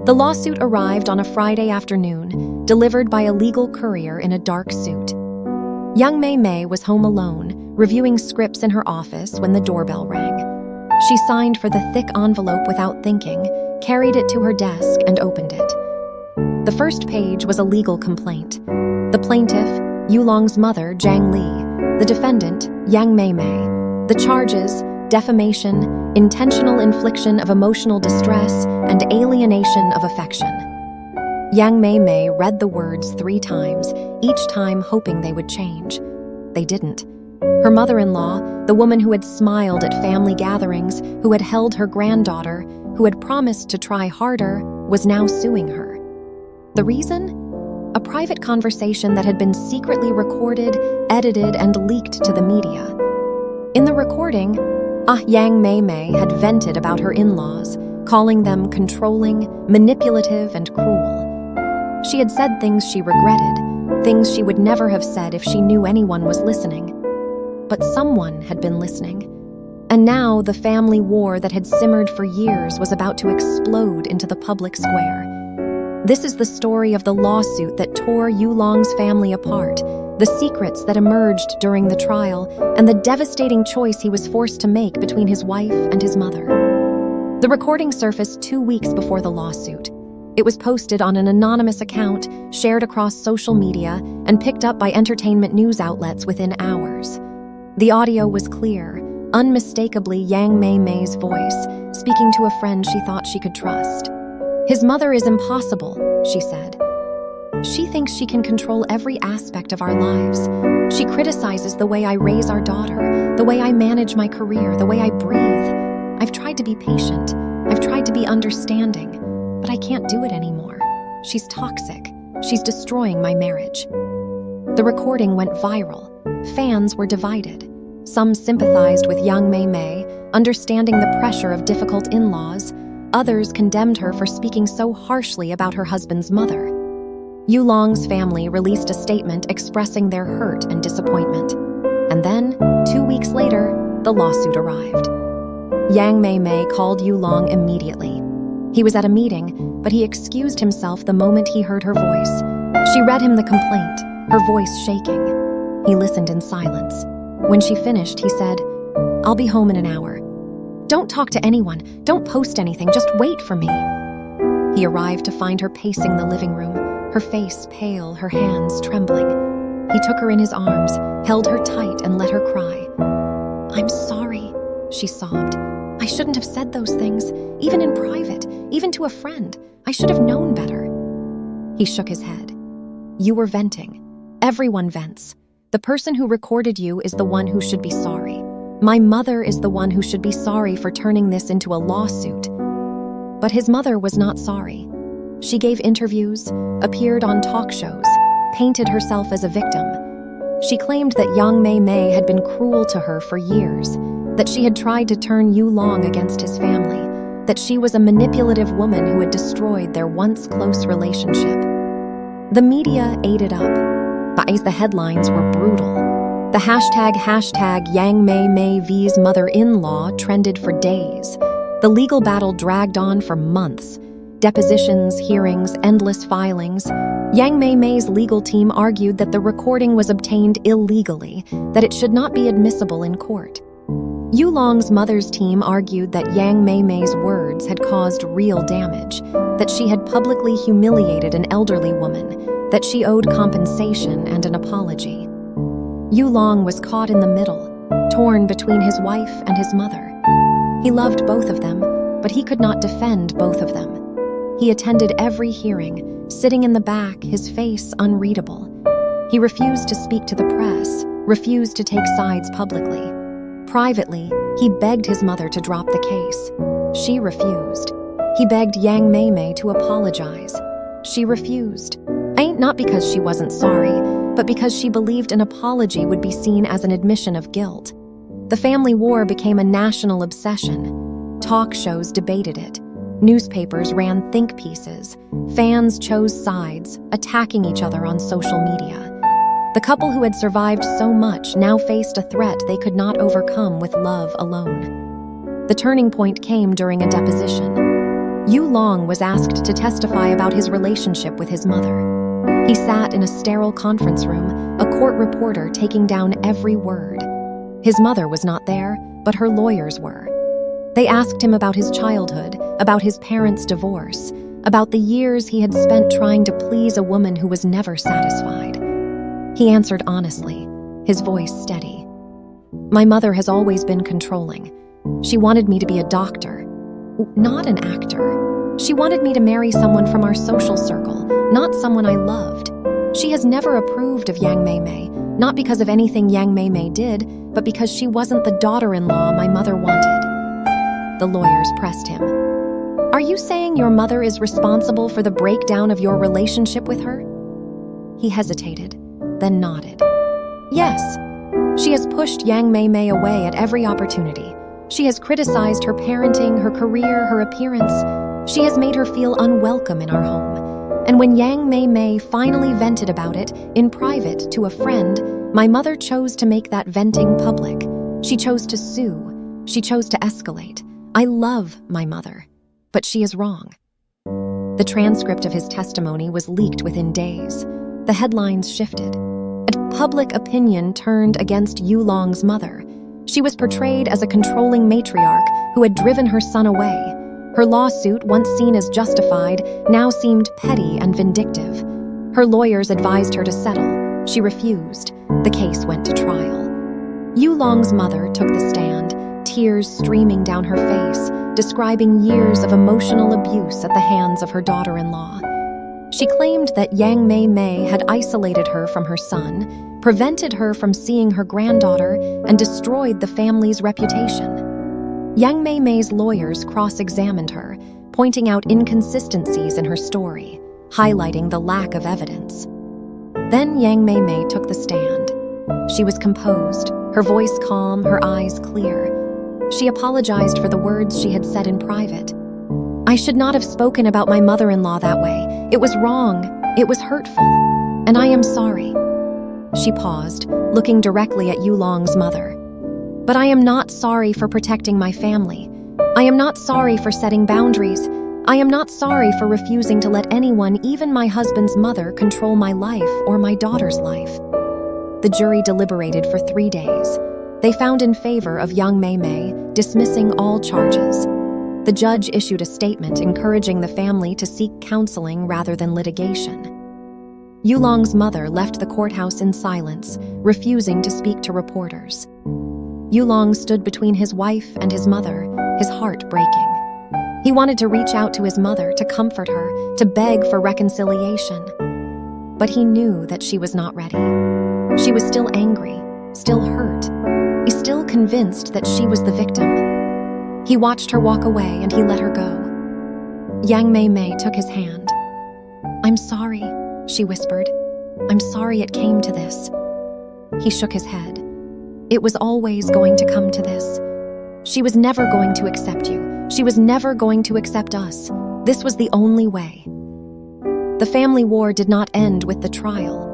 The lawsuit arrived on a Friday afternoon, delivered by a legal courier in a dark suit. Yang Mei Mei was home alone, reviewing scripts in her office when the doorbell rang. She signed for the thick envelope without thinking, carried it to her desk, and opened it. The first page was a legal complaint. The plaintiff, Yulong's mother, Zhang Li. The defendant, Yang Mei Mei. The charges, defamation, intentional infliction of emotional distress, and alienation of affection. Yang Mei Mei read the words 3 times, each time hoping they would change. They didn't. Her mother-in-law, the woman who had smiled at family gatherings, who had held her granddaughter, who had promised to try harder, was now suing her. The reason? A private conversation that had been secretly recorded, edited, and leaked to the media. In the recording, Yang Mei Mei had vented about her in-laws, calling them controlling, manipulative, and cruel. She had said things she regretted, things she would never have said if she knew anyone was listening. But someone had been listening. And now the family war that had simmered for years was about to explode into the public square. This is the story of the lawsuit that tore Yulong's family apart, the secrets that emerged during the trial, and the devastating choice he was forced to make between his wife and his mother. The recording surfaced 2 weeks before the lawsuit. It was posted on an anonymous account, shared across social media, and picked up by entertainment news outlets within hours. The audio was clear, unmistakably Yang Mei Mei's voice, speaking to a friend she thought she could trust. "His mother is impossible," she said. "She thinks she can control every aspect of our lives. She criticizes the way I raise our daughter, the way I manage my career, the way I breathe. I've tried to be patient. I've tried to be understanding, but I can't do it anymore. She's toxic. She's destroying my marriage." The recording went viral. Fans were divided. Some sympathized with Yang Mei Mei, understanding the pressure of difficult in-laws. Others condemned her for speaking so harshly about her husband's mother. Yulong's family released a statement expressing their hurt and disappointment. And then, 2 weeks later, the lawsuit arrived. Yang Mei Mei called Yulong immediately. He was at a meeting, but he excused himself the moment he heard her voice. She read him the complaint, her voice shaking. He listened in silence. When she finished, he said, "I'll be home in an hour. Don't talk to anyone. Don't post anything. Just wait for me." He arrived to find her pacing the living room, her face pale, her hands trembling. He took her in his arms, held her tight, and let her cry. "I'm sorry," she sobbed. "I shouldn't have said those things, even in private, even to a friend. I should have known better." He shook his head. "You were venting. Everyone vents. The person who recorded you is the one who should be sorry. My mother is the one who should be sorry for turning this into a lawsuit." But his mother was not sorry. She gave interviews, appeared on talk shows, painted herself as a victim. She claimed that Yang Mei Mei had been cruel to her for years, that she had tried to turn Yulong against his family, that she was a manipulative woman who had destroyed their once close relationship. The media ate it up. The headlines were brutal. The hashtag Yang Mei Mei V's mother-in-law trended for days. The legal battle dragged on for months. Depositions, hearings, endless filings. Yang Mei Mei's legal team argued that the recording was obtained illegally, that it should not be admissible in court. Yulong's mother's team argued that Yang Mei Mei's words had caused real damage, that she had publicly humiliated an elderly woman, that she owed compensation and an apology. Yulong was caught in the middle, torn between his wife and his mother. He loved both of them, but he could not defend both of them. He attended every hearing, sitting in the back, his face unreadable. He refused to speak to the press, refused to take sides publicly. Privately, he begged his mother to drop the case. She refused. He begged Yang Mei Mei to apologize. She refused. Not because she wasn't sorry, but because she believed an apology would be seen as an admission of guilt. The family war became a national obsession. Talk shows debated it. Newspapers ran think pieces. Fans chose sides, attacking each other on social media. The couple who had survived so much now faced a threat they could not overcome with love alone. The turning point came during a deposition. Yu Long was asked to testify about his relationship with his mother. He sat in a sterile conference room, a court reporter taking down every word. His mother was not there, but her lawyers were. They asked him about his childhood, about his parents' divorce, about the years he had spent trying to please a woman who was never satisfied. He answered honestly, his voice steady. My mother has always been controlling. She wanted me to be a doctor, not an actor. She wanted me to marry someone from our social circle, not someone I loved. She has never approved of Yang Mei Mei, not because of anything Yang Mei Mei did, but because she wasn't the daughter-in-law my mother wanted. The lawyers pressed him. Are you saying your mother is responsible for the breakdown of your relationship with her? He hesitated, then nodded. Yes. She has pushed Yang Mei Mei away at every opportunity. She has criticized her parenting, her career, her appearance. She has made her feel unwelcome in our home. And when Yang Mei Mei finally vented about it, in private, to a friend, my mother chose to make that venting public. She chose to sue. She chose to escalate. I love my mother, but she is wrong. The transcript of his testimony was leaked within days. The headlines shifted. Public opinion turned against Yu Long's mother. She was portrayed as a controlling matriarch who had driven her son away. Her lawsuit, once seen as justified, now seemed petty and vindictive. Her lawyers advised her to settle. She refused. The case went to trial. Yu Long's mother took the stand, tears streaming down her face, describing years of emotional abuse at the hands of her daughter-in-law. She claimed that Yang Mei Mei had isolated her from her son, prevented her from seeing her granddaughter, and destroyed the family's reputation. Yang Mei Mei's lawyers cross-examined her, pointing out inconsistencies in her story, highlighting the lack of evidence. Then Yang Mei Mei took the stand. She was composed, her voice calm, her eyes clear. She apologized for the words she had said in private. I should not have spoken about my mother-in-law that way. It was wrong. It was hurtful. And I am sorry. She paused, looking directly at Yu Long's mother. But I am not sorry for protecting my family. I am not sorry for setting boundaries. I am not sorry for refusing to let anyone, even my husband's mother, control my life or my daughter's life. The jury deliberated for 3 days. They found in favor of Yang Mei Mei, dismissing all charges. The judge issued a statement encouraging the family to seek counseling rather than litigation. Yu Long's mother left the courthouse in silence, refusing to speak to reporters. Yu Long stood between his wife and his mother, his heart breaking. He wanted to reach out to his mother, to comfort her, to beg for reconciliation. But he knew that she was not ready. She was still angry, still hurt, still convinced that she was the victim. He watched her walk away and he let her go. Yang Mei Mei took his hand. I'm sorry, she whispered. I'm sorry it came to this. He shook his head. It was always going to come to this. She was never going to accept you. She was never going to accept us. This was the only way. The family war did not end with the trial.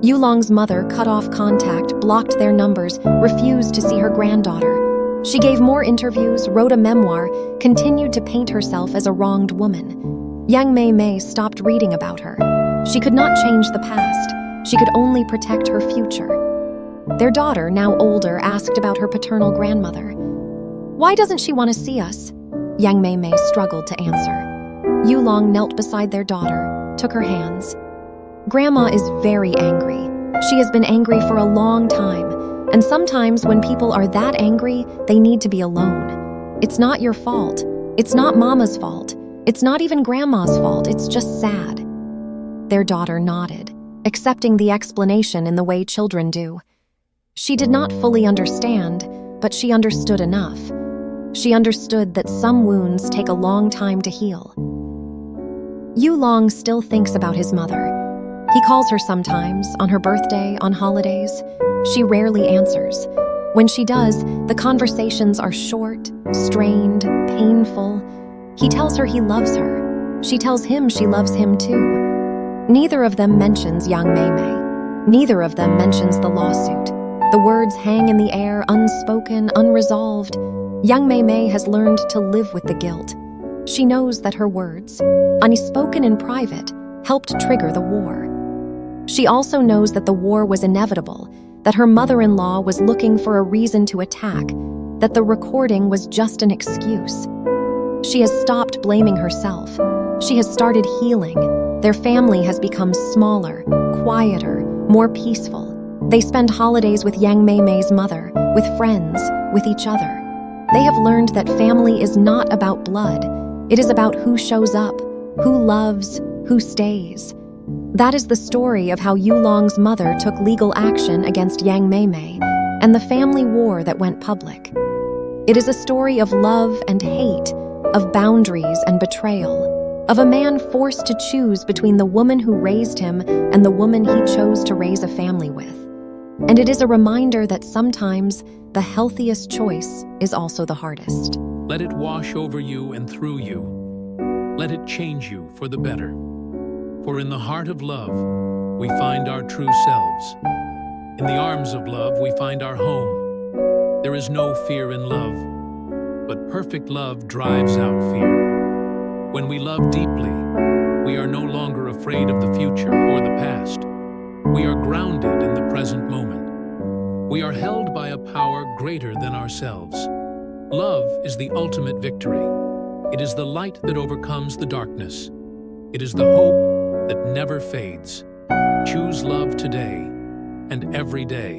Yu Long's mother cut off contact, blocked their numbers, refused to see her granddaughter. She gave more interviews, wrote a memoir, continued to paint herself as a wronged woman. Yang Mei Mei stopped reading about her. She could not change the past. She could only protect her future. Their daughter, now older, asked about her paternal grandmother. Why doesn't she want to see us? Yang Mei Mei struggled to answer. Yu Long knelt beside their daughter, took her hands. Grandma is very angry. She has been angry for a long time. And sometimes when people are that angry, they need to be alone. It's not your fault. It's not Mama's fault. It's not even Grandma's fault. It's just sad. Their daughter nodded, accepting the explanation in the way children do. She did not fully understand, but she understood enough. She understood that some wounds take a long time to heal. Yu Long still thinks about his mother. He calls her sometimes, on her birthday, on holidays. She rarely answers. When she does, the conversations are short, strained, painful. He tells her he loves her. She tells him she loves him too. Neither of them mentions Yang Mei Mei. Neither of them mentions the lawsuit. The words hang in the air, unspoken, unresolved. Yang Mei Mei has learned to live with the guilt. She knows that her words, unspoken in private, helped trigger the war. She also knows that the war was inevitable, that her mother-in-law was looking for a reason to attack, that the recording was just an excuse. She has stopped blaming herself. She has started healing. Their family has become smaller, quieter, more peaceful. They spend holidays with Yang Mei Mei's mother, with friends, with each other. They have learned that family is not about blood. It is about who shows up, who loves, who stays. That is the story of how Yulong's mother took legal action against Yang Mei Mei and the family war that went public. It is a story of love and hate, of boundaries and betrayal, of a man forced to choose between the woman who raised him and the woman he chose to raise a family with. And it is a reminder that sometimes the healthiest choice is also the hardest. Let it wash over you and through you. Let it change you for the better. For in the heart of love, we find our true selves. In the arms of love, we find our home. There is no fear in love, but perfect love drives out fear. When we love deeply, we are no longer afraid of the future or the past. We are grounded in the present moment. We are held by a power greater than ourselves. Love is the ultimate victory. It is the light that overcomes the darkness. It is the hope that never fades. Choose love today and every day,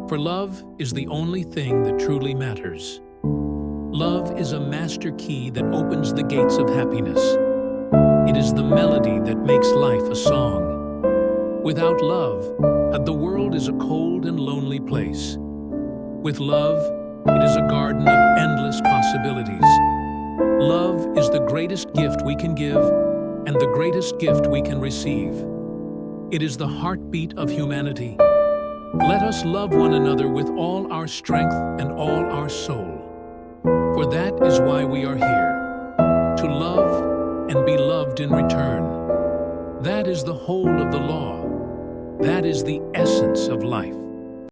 for love is the only thing that truly matters. Love is a master key that opens the gates of happiness. It is the melody that makes life a song. Without love, the world is a cold and lonely place. With love, it is a garden of endless possibilities. Love is the greatest gift we can give and the greatest gift we can receive. It is the heartbeat of humanity. Let us love one another with all our strength and all our soul. For that is why we are here, to love and be loved in return. That is the whole of the law. That is the essence of life.